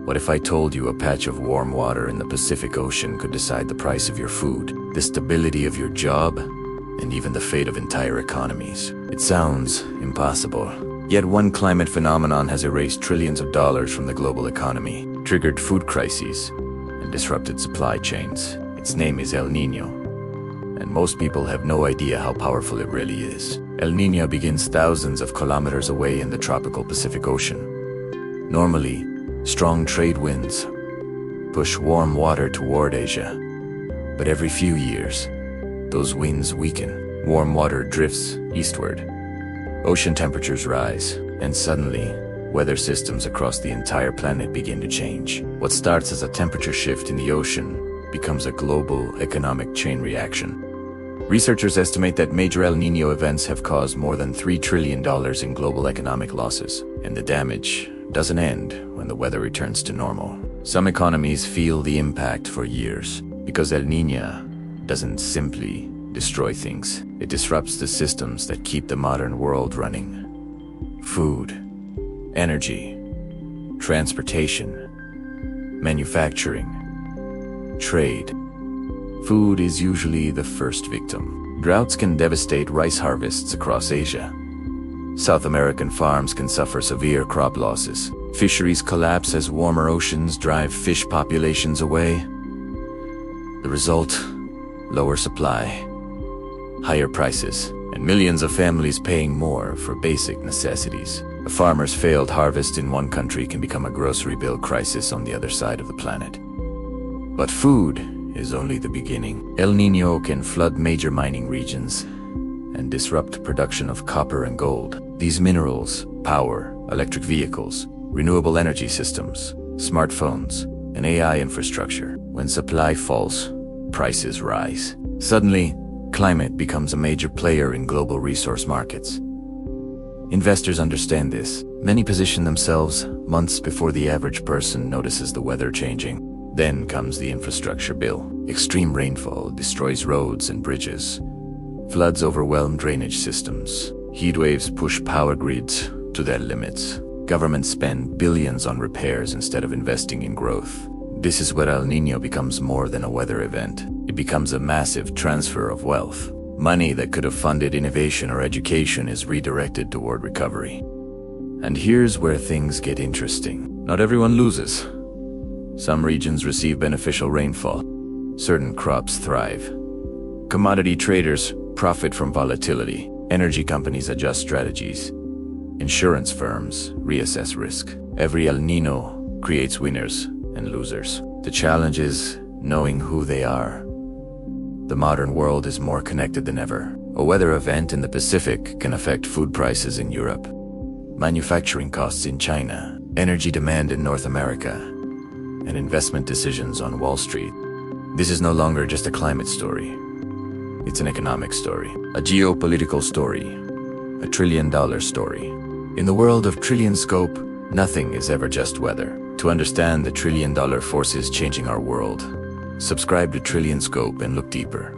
What if I told you a patch of warm water in the Pacific Ocean could decide the price of your food, the stability of your job, and even the fate of entire economies? It sounds impossible. Yet one climate phenomenon has erased trillions of dollars from the global economy, triggered food crises, and disrupted supply chains. Its name is El Niño, and most people have no idea how powerful it really is. El Niño begins thousands of kilometers away in the tropical Pacific Ocean. Normally, strong trade winds push warm water toward Asia, but every few years, those winds weaken. Warm water drifts eastward. Ocean temperatures rise, and suddenly, weather systems across the entire planet begin to change. What starts as a temperature shift in the ocean becomes a global economic chain reaction. Researchers estimate that major El Niño events have caused more than $3 trillion in global economic losses, and the damage doesn't end when the weather returns to normal. Some economies feel the impact for years, because El Niño doesn't simply destroy things. It disrupts the systems that keep the modern world running. Food, energy, transportation, manufacturing, trade. Food is usually the first victim. Droughts can devastate rice harvests across Asia. South American farms can suffer severe crop losses. Fisheries collapse as warmer oceans drive fish populations away. The result? Lower supply, higher prices, and millions of families paying more for basic necessities. A farmer's failed harvest in one country can become a grocery bill crisis on the other side of the planet. But food is only the beginning. El Niño can flood major mining regions and disrupt production of copper and gold. These minerals power electric vehicles, renewable energy systems, smartphones, and AI infrastructure. When supply falls, prices rise. Suddenly, climate becomes a major player in global resource markets. Investors understand this. Many position themselves months before the average person notices the weather changing. Then comes the infrastructure bill. Extreme rainfall destroys roads and bridges. Floods overwhelm drainage systems. Heat waves push power grids to their limits. Governments spend billions on repairs instead of investing in growth. This is where El Niño becomes more than a weather event. It becomes a massive transfer of wealth. Money that could have funded innovation or education is redirected toward recovery. And here's where things get interesting. Not everyone loses. Some regions receive beneficial rainfall. Certain crops thrive. Commodity traders profit from volatility. Energy companies adjust strategies. Insurance firms reassess risk. Every El Niño creates winners and losers. The challenge is knowing who they are. The modern world is more connected than ever. A weather event in the Pacific can affect food prices in Europe, manufacturing costs in China, energy demand in North America, and investment decisions on Wall Street. This is no longer just a climate story. It's an economic story, a geopolitical story, a trillion-dollar story. In the world of TrillionScope, nothing is ever just weather. To understand the trillion-dollar forces changing our world, subscribe to TrillionScope and look deeper.